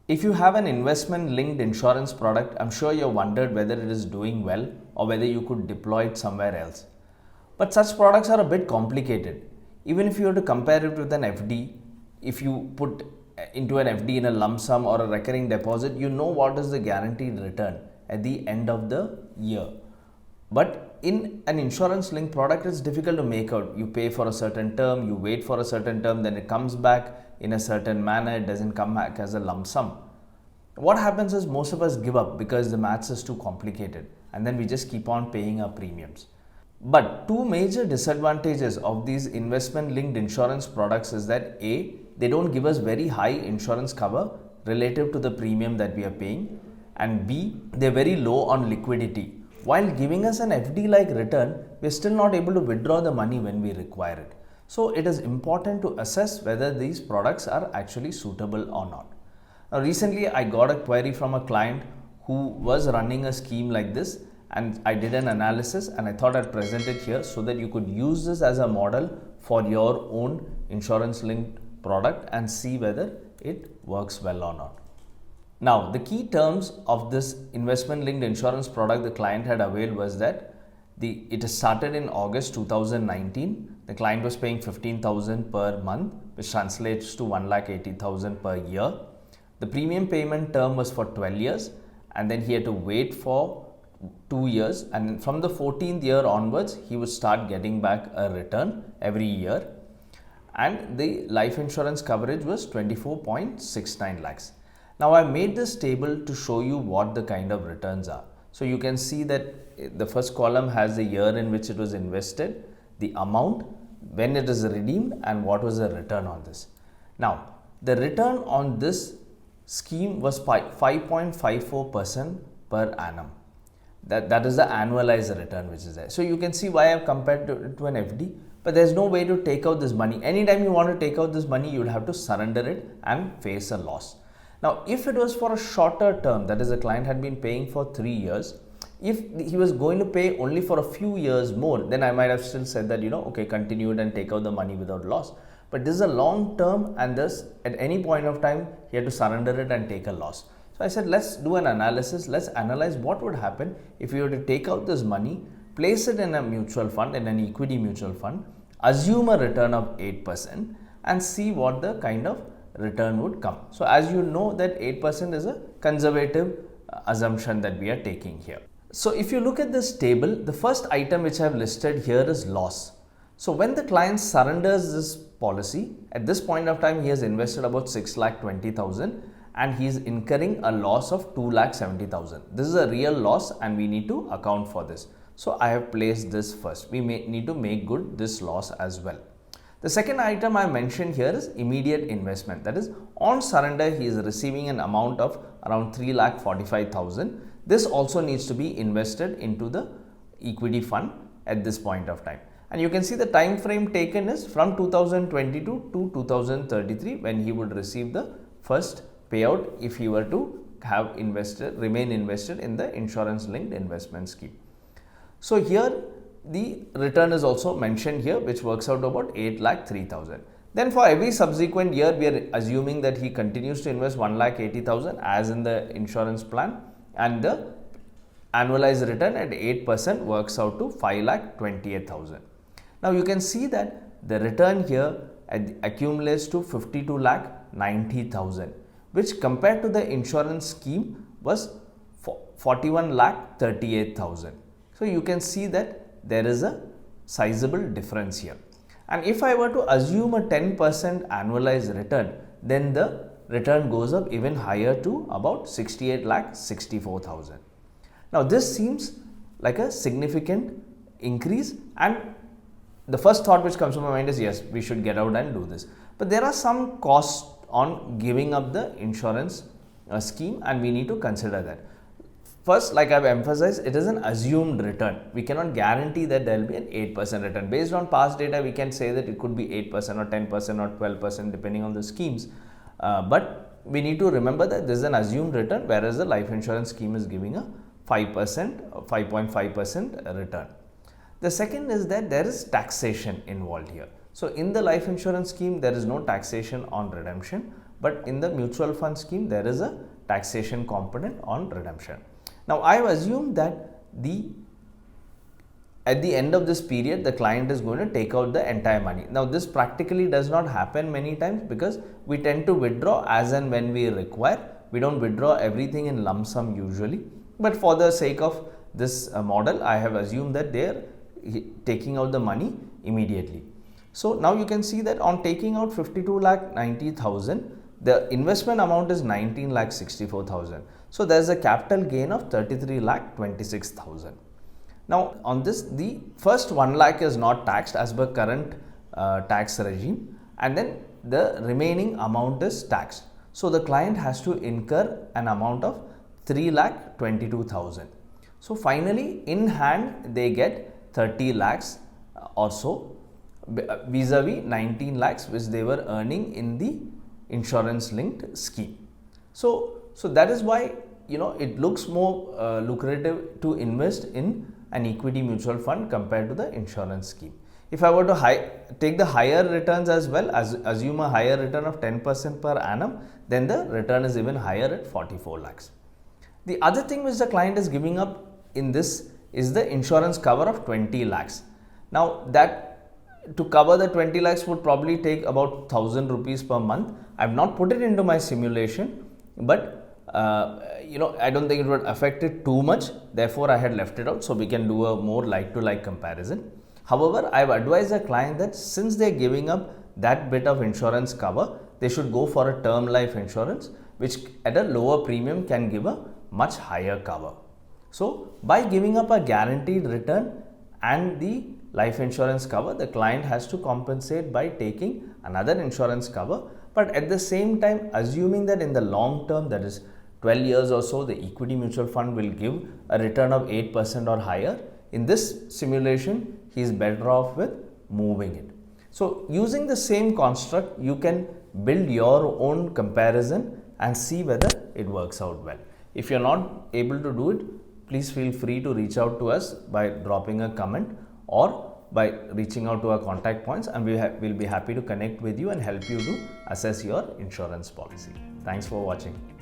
If you have an investment linked insurance product, I'm sure you've wondered whether it is doing well or whether you could deploy it somewhere else. But such products are a bit complicated. Even if you were to compare it with an FD, if you put into an FD in a lump sum or a recurring deposit, you know what is the guaranteed return at the end of the year. But in an insurance linked product, it's difficult to make out. You pay for a certain term, you wait for a certain term, then it comes back in a certain manner, it doesn't come back as a lump sum. What happens is most of us give up because the maths is too complicated and then we just keep on paying our premiums. But two major disadvantages of these investment linked insurance products is that A, they don't give us very high insurance cover relative to the premium that we are paying, and B, they're very low on liquidity. While giving us an FD like return, we're still not able to withdraw the money when we require it. So it is important to assess whether these products are actually suitable or not. Now recently I got a query from a client who was running a scheme like this, and I did an analysis and I thought I'd present it here so that you could use this as a model for your own insurance linked product and see whether it works well or not. Now, the key terms of this investment linked insurance product the client had availed was that it started in August 2019. The client was paying 15,000 per month, which translates to 1,80,000 per year. The premium payment term was for 12 years, and then he had to wait for 2 years, and from the 14th year onwards he would start getting back a return every year, and the life insurance coverage was 24.69 lakhs. Now I made this table to show you what the kind of returns are. So you can see that the first column has the year in which it was invested, the amount, when it is redeemed, and what was the return on this. Now the return on this scheme was 5.54% per annum. That is the annualized return which is there. So you can see why I have compared it to an FD, but there's no way to take out this money. Anytime you want to take out this money, you would have to surrender it and face a loss. Now, if it was for a shorter term, that is, the client had been paying for 3 years, if he was going to pay only for a few years more, then I might have still said that, okay, continue it and take out the money without loss. But this is a long term, and thus at any point of time, he had to surrender it and take a loss. So I said, let's do an analysis. Let's analyze what would happen if you were to take out this money, place it in a mutual fund, in an equity mutual fund, assume a return of 8% and see what the kind of return would come. So as you know that 8% is a conservative assumption that we are taking here. So if you look at this table, the first item which I have listed here is loss. So when the client surrenders this policy, at this point of time he has invested about 6,20,000 and he is incurring a loss of 2,70,000. This is a real loss and we need to account for this. So I have placed this first. We may need to make good this loss as well. The second item I mentioned here is immediate investment. That is, on surrender he is receiving an amount of around 3,45,000. This also needs to be invested into the equity fund at this point of time. And you can see the time frame taken is from 2022 to 2033 when he would receive the first payout if he were to have remain invested in the insurance linked investment scheme. So here the return is also mentioned here, which works out to about 8,03,000. Then for every subsequent year, we are assuming that he continues to invest 1,80,000 as in the insurance plan, and the annualized return at 8% works out to 5,28,000. Now you can see that the return here accumulates to 52,90,000, which compared to the insurance scheme was 41,38,000. So you can see that there is a sizable difference here. And if I were to assume a 10% annualized return, then the return goes up even higher to about 68,64,000. Now this seems like a significant increase, and the first thought which comes to my mind is, yes, we should get out and do this. But there are some costs on giving up the insurance scheme, and we need to consider that. First, like I have emphasized, it is an assumed return. We cannot guarantee that there will be an 8% return. Based on past data, we can say that it could be 8% or 10% or 12% depending on the schemes. But we need to remember that this is an assumed return, whereas the life insurance scheme is giving a 5.5% return. The second is that there is taxation involved here. So in the life insurance scheme, there is no taxation on redemption, But in the mutual fund scheme, there is a taxation component on redemption. Now, I have assumed that at the end of this period, the client is going to take out the entire money. Now, this practically does not happen many times because we tend to withdraw as and when we require. We don't withdraw everything in lump sum usually. But for the sake of this model, I have assumed that they are taking out the money immediately. So, now you can see that on taking out 52,90,000, the investment amount is 19,64,000. So, there is a capital gain of 33,26,000. Now, on this, the first 1 lakh is not taxed as per current tax regime, and then the remaining amount is taxed. So, the client has to incur an amount of 3,22,000. So, finally, in hand they get 30 lakhs or so vis-a-vis 19 lakhs which they were earning in the insurance linked scheme. So that is why it looks more lucrative to invest in an equity mutual fund compared to the insurance scheme. If I were to take the higher returns as well, assume a higher return of 10% per annum, then the return is even higher at 44 lakhs. The other thing which the client is giving up in this is the insurance cover of 20 lakhs. Now, that to cover the 20 lakhs would probably take about 1,000 rupees per month. I have not put it into my simulation, but I don't think it would affect it too much. Therefore, I had left it out so we can do a more like-to-like comparison. However, I have advised the client that since they are giving up that bit of insurance cover, they should go for a term life insurance, which at a lower premium can give a much higher cover. So, by giving up a guaranteed return and the life insurance cover, the client has to compensate by taking another insurance cover, but at the same time assuming that in the long term, that is 12 years or so, the equity mutual fund will give a return of 8% or higher. In this simulation, he is better off with moving it. So, using the same construct, you can build your own comparison and see whether it works out well. If you are not able to do it, please feel free to reach out to us by dropping a comment or by reaching out to our contact points, and we'll be happy to connect with you and help you to assess your insurance policy. Thanks for watching.